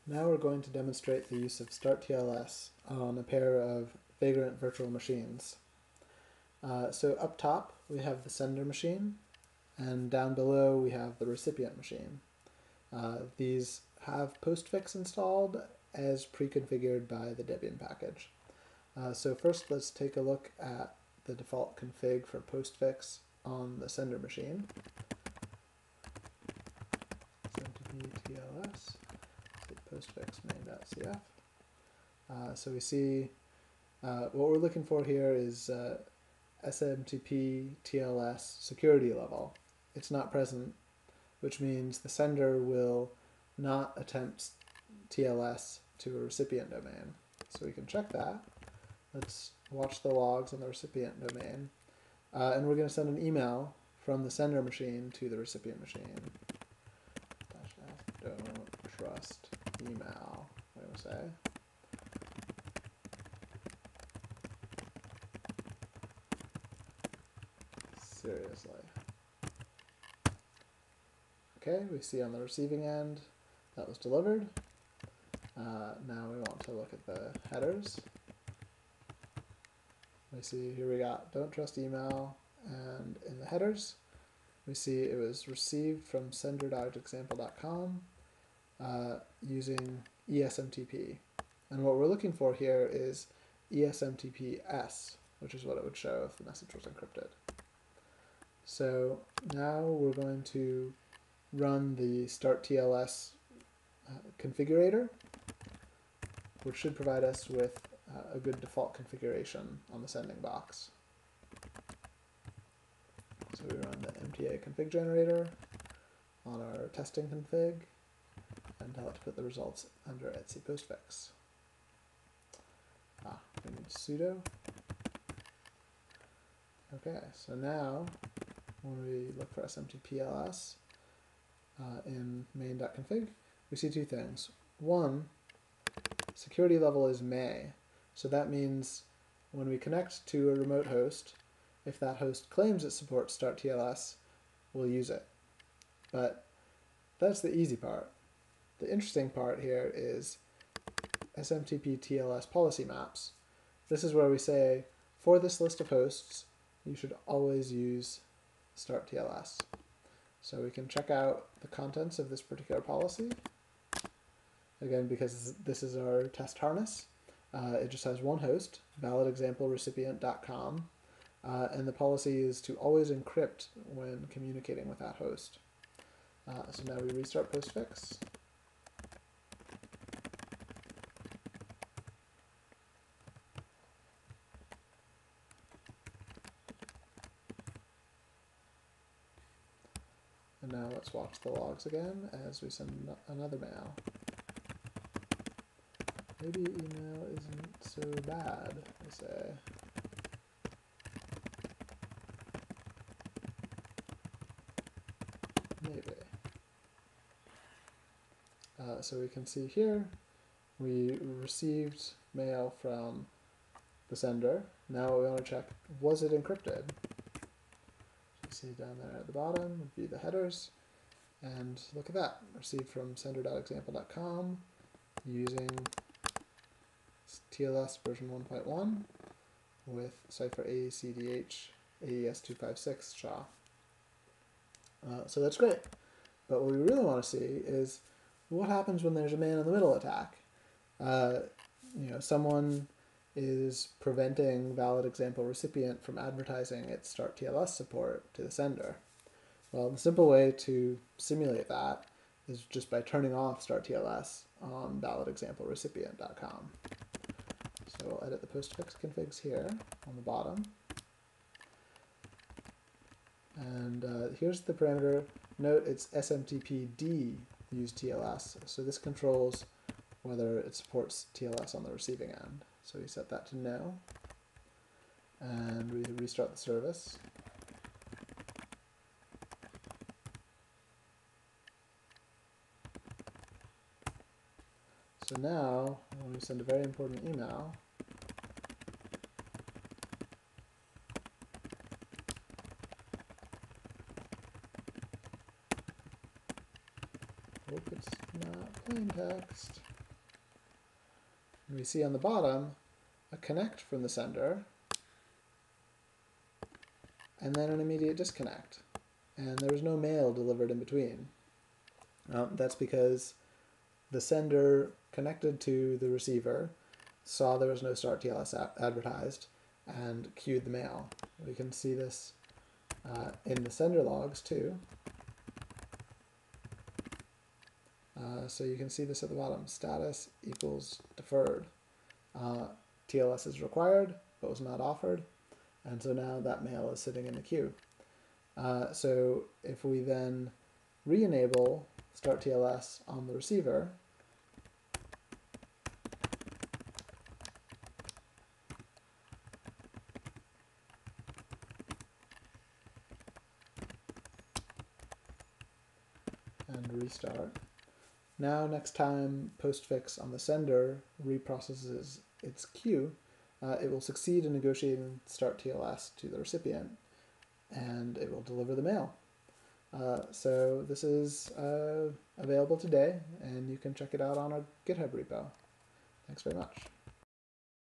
Now we're going to demonstrate the use of starttls on a pair of Vagrant virtual machines. So up top we have the sender machine, and down below we have the recipient machine. These have postfix installed as pre-configured by the Debian package. So first let's take a look at the default config for postfix on the sender machine. smtp_tls postfix main.cf. So we see what we're looking for here is SMTP TLS security level. It's not present, which means the sender will not attempt TLS to a recipient domain. So we can check that. Let's watch the logs on the recipient domain. And we're going to send an email from the sender machine to the recipient machine. Don't trust email, we're going to say. Seriously. Okay, we see on the receiving end that was delivered. Now we want to look at the headers. We see here we got don't trust email, and in the headers we see it was received from sender.example.com using ESMTP. And what we're looking for here is ESMTP-S, which is what it would show if the message was encrypted. So now we're going to run the starttls configurator, which should provide us with a good default configuration on the sending box. So we run the MTA config generator on our testing config and tell it to put the results under etc postfix. We need sudo. Okay, so now when we look for smtpls in main.config, we see two things. One, security level is may, so that means when we connect to a remote host, if that host claims it supports starttls, we'll use it. But that's the easy part. The interesting part here is SMTP TLS policy maps. This is where we say, for this list of hosts, you should always use starttls. So we can check out the contents of this particular policy. Again, because this is our test harness, it just has one host, validexamplerecipient.com, and the policy is to always encrypt when communicating with that host. So now we restart postfix. And now let's watch the logs again as we send another mail. Maybe email isn't so bad, I say. Maybe. So we can see here, we received mail from the sender. Now we want to check, was it encrypted? You see down there at the bottom, view the headers, and look at that. Received from sender.example.com using TLS version 1.1 with cipher ACDH AES256 SHA. So that's great. But what we really want to see is what happens when there's a man-in-the-middle attack. Someone is preventing valid example recipient from advertising its starttls support to the sender. Well, the simple way to simulate that is just by turning off starttls on validexamplerecipient.com. So we'll edit the postfix configs here on the bottom. And here's the parameter. Note it's SMTPD use TLS. So this controls whether it supports TLS on the receiving end. So we set that to no. And we restart the service. So now, when we send a very important email, hope it's not plain text. And we see on the bottom a connect from the sender, and then an immediate disconnect. And there was no mail delivered in between. That's because the sender connected to the receiver, saw there was no starttls advertised, and queued the mail. We can see this in the sender logs too. So you can see this at the bottom, status equals deferred. TLS is required, but was not offered, and so now that mail is sitting in the queue. So if we then re-enable starttls on the receiver, and restart, now next time postfix on the sender reprocesses its queue, it will succeed in negotiating starttls to the recipient, and it will deliver the mail. So this is available today, and you can check it out on our GitHub repo. Thanks very much.